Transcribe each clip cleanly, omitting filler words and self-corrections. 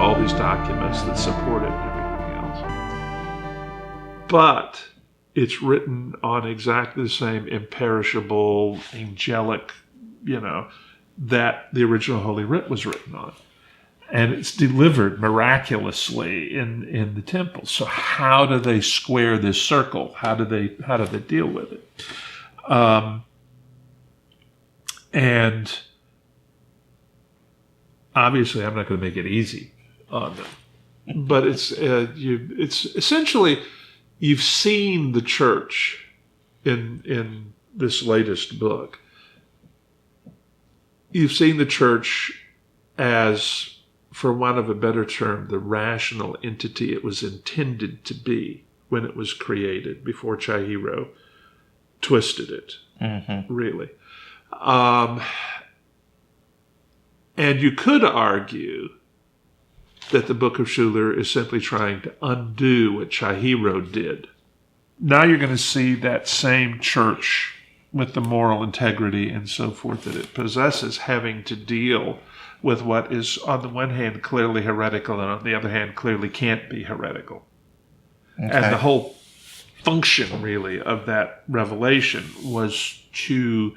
all these documents that support it and everything else. But it's written on exactly the same imperishable, angelic, that the original Holy Writ was written on. And it's delivered miraculously in the temple. So how do they square this circle? How do they deal with it? And obviously, I'm not going to make it easy on them. But it's essentially, you've seen the church in this latest book. You've seen the church as, for want of a better term, the rational entity it was intended to be when it was created, before Chihiro twisted it, really. And you could argue that the Book of Schuler is simply trying to undo what Chihiro did. Now you're going to see that same church with the moral integrity and so forth that it possesses having to deal with what is, on the one hand, clearly heretical, and on the other hand, clearly can't be heretical. Okay. And the whole function, really, of that revelation was to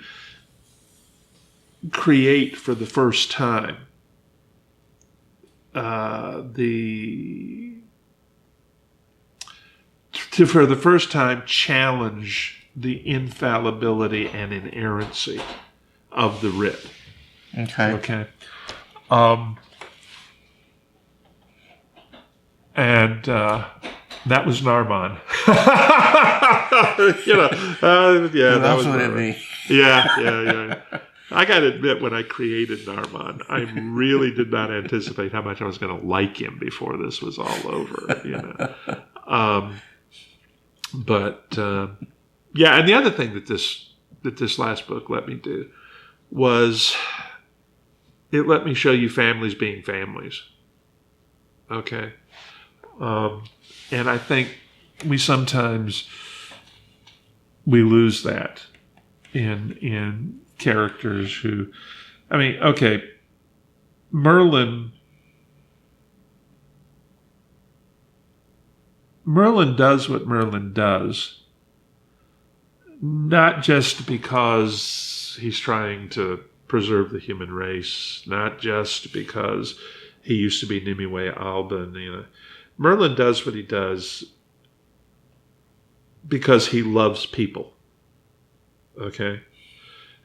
create for the first time for the first time challenge the infallibility and inerrancy of the writ. Okay. And that was Narman. That was what it be. Yeah. I got to admit, when I created Narman, I really did not anticipate how much I was going to like him before this was all over. And the other thing that this last book let me do was it let me show you families being families. Okay. And I think we sometimes lose that in characters who, Merlin does what Merlin does, not just because he's trying to preserve the human race, not just because he used to be Nimue Alban. Merlin does what he does because he loves people. Okay?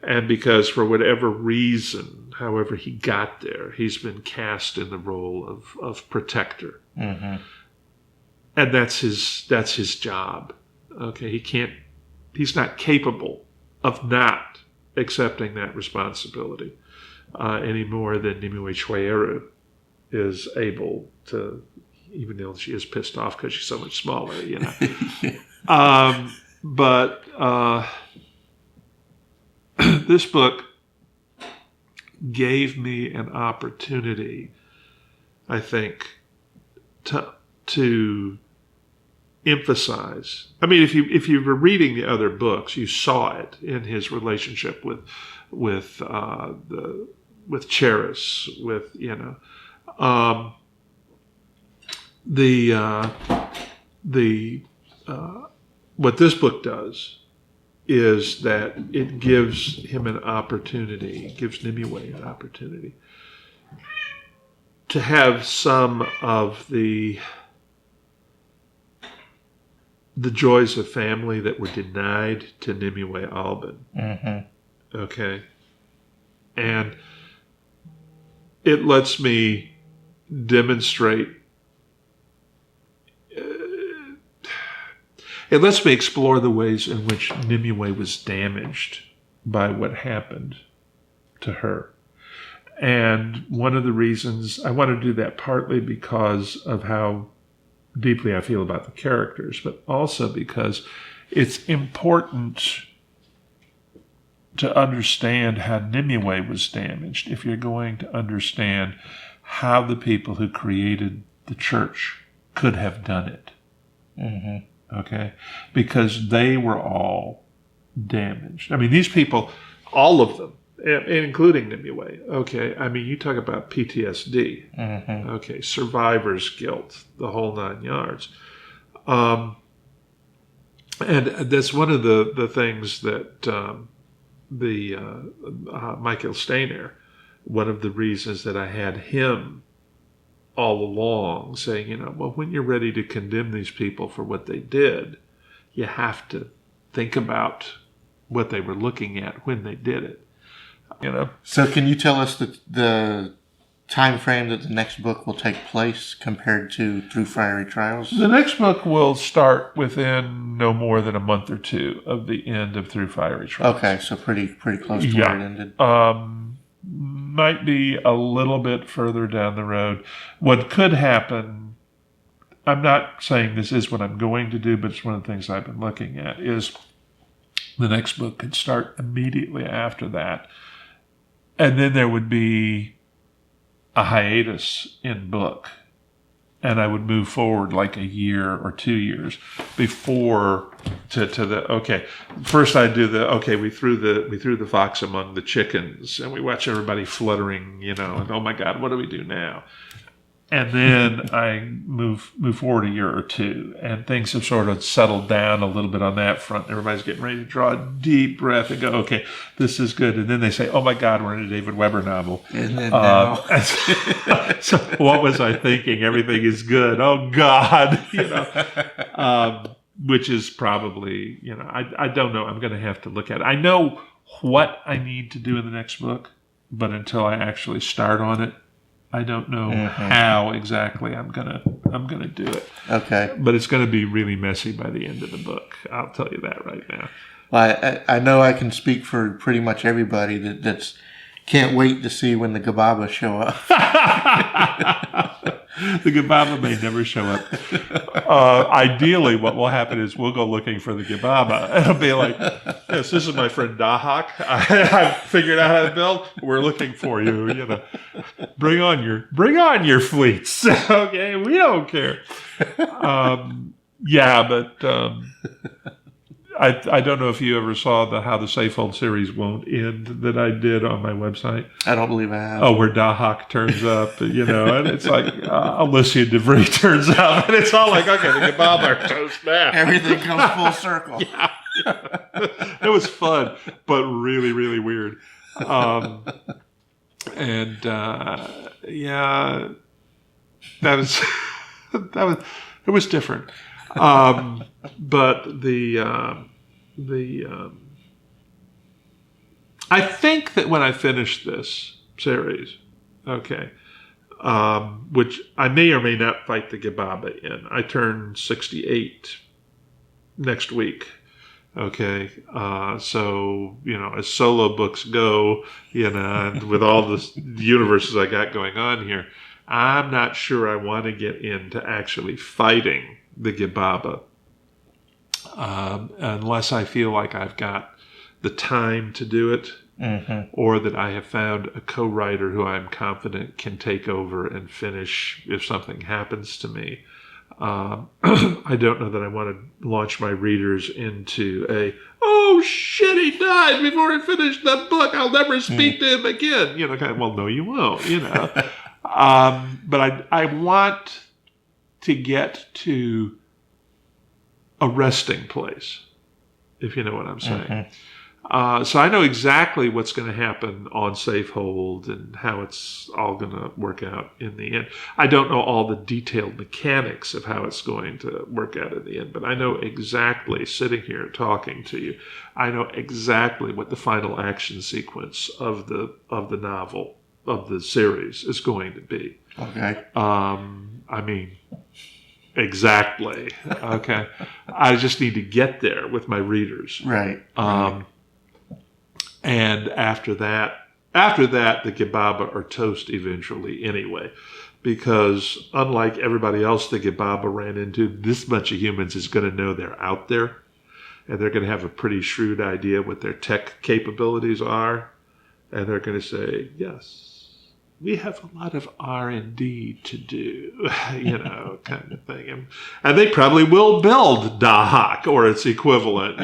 And because for whatever reason, however he got there, he's been cast in the role of protector. Mm-hmm. And that's his job. Okay? He's not capable of not accepting that responsibility any more than Nimue Chueru is able to, even though she is pissed off because she's so much smaller, But this book gave me an opportunity, I think, to emphasize. If you were reading the other books, you saw it in his relationship with Cheris, what this book does is that it gives him an opportunity, gives Nimue an opportunity to have some of the joys of family that were denied to Nimue Alban. Mm-hmm. Okay. And it lets me demonstrate, it lets me explore the ways in which Nimue was damaged by what happened to her. And one of the reasons I want to do that, partly because of how deeply I feel about the characters, but also because it's important to understand how Nimue was damaged if you're going to understand how the people who created the church could have done it. Mm-hmm. Okay? Because they were all damaged. These people, all of them, including Nimue. Okay, I mean, you talk about PTSD. Mm-hmm. Okay, survivor's guilt, the whole 9 yards. And that's one of the things that Michael Steiner, one of the reasons that I had him all along saying, well, when you're ready to condemn these people for what they did, you have to think about what they were looking at when they did it. So can you tell us the time frame that the next book will take place compared to Through Fiery Trials? The next book will start within no more than a month or two of the end of Through Fiery Trials. Okay, so pretty close to where it ended. Might be a little bit further down the road. What could happen, I'm not saying this is what I'm going to do, but it's one of the things I've been looking at, is the next book could start immediately after that. And then there would be a hiatus in book. And I would move forward like a year or 2 years before first I'd do we threw the fox among the chickens, and we watch everybody fluttering, and oh my God, what do we do now? And then I move forward a year or two, and things have sort of settled down a little bit on that front. Everybody's getting ready to draw a deep breath and go, okay, this is good. And then they say, oh my God, we're in a David Weber novel. And then now. So what was I thinking? Everything is good. Oh God, which is probably, I don't know. I'm going to have to look at it. I know what I need to do in the next book, but until I actually start on it, I don't know how exactly I'm gonna do it. Okay, but it's going to be really messy by the end of the book. I'll tell you that right now. Well, I know I can speak for pretty much everybody that's can't wait to see when the Gababa show up. The Gababa may never show up. Ideally, what will happen is we'll go looking for the Gababa. And it'll be like, yes, this is my friend Dahak. I've figured out how to build. We're looking for you. Bring on your fleets. Okay, we don't care. I don't know if you ever saw how the Safehold series won't end that I did on my website. I don't believe I have. Oh, where Dahak turns up, and it's like Alicia DeVry turns up, and it's all like, okay, the Gababa are toast now. Everything comes full circle. Yeah. It was fun, but really, really weird. It was different. But I think that when I finish this series, which I may or may not fight the Gababa in. I turn 68 next week. Okay, so as solo books go, and with all the universes I got going on here, I'm not sure I want to get into actually fighting the Gababa unless I feel like I've got the time to do it, or that I have found a co-writer who I'm confident can take over and finish if something happens to me. I don't know that I want to launch my readers into oh shit, he died before he finished that book, I'll never speak to him again. Well, no, you won't, But I want to get to a resting place, if you know what I'm saying. So I know exactly what's going to happen on Safehold and how it's all going to work out in the end. I don't know all the detailed mechanics of how it's going to work out in the end, but I know exactly, sitting here talking to you, I know exactly what the final action sequence of the novel, of the series, is going to be. Okay. Exactly. Okay. I just need to get there with my readers. Right. And after that, the Gababa are toast eventually anyway, because unlike everybody else the Gababa ran into, this bunch of humans is going to know they're out there, and they're going to have a pretty shrewd idea what their tech capabilities are, and they're going to say, yes, we have a lot of R&D to do, kind of thing. And they probably will build Dahak or its equivalent,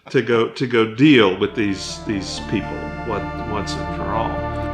to go deal with these people once and for all.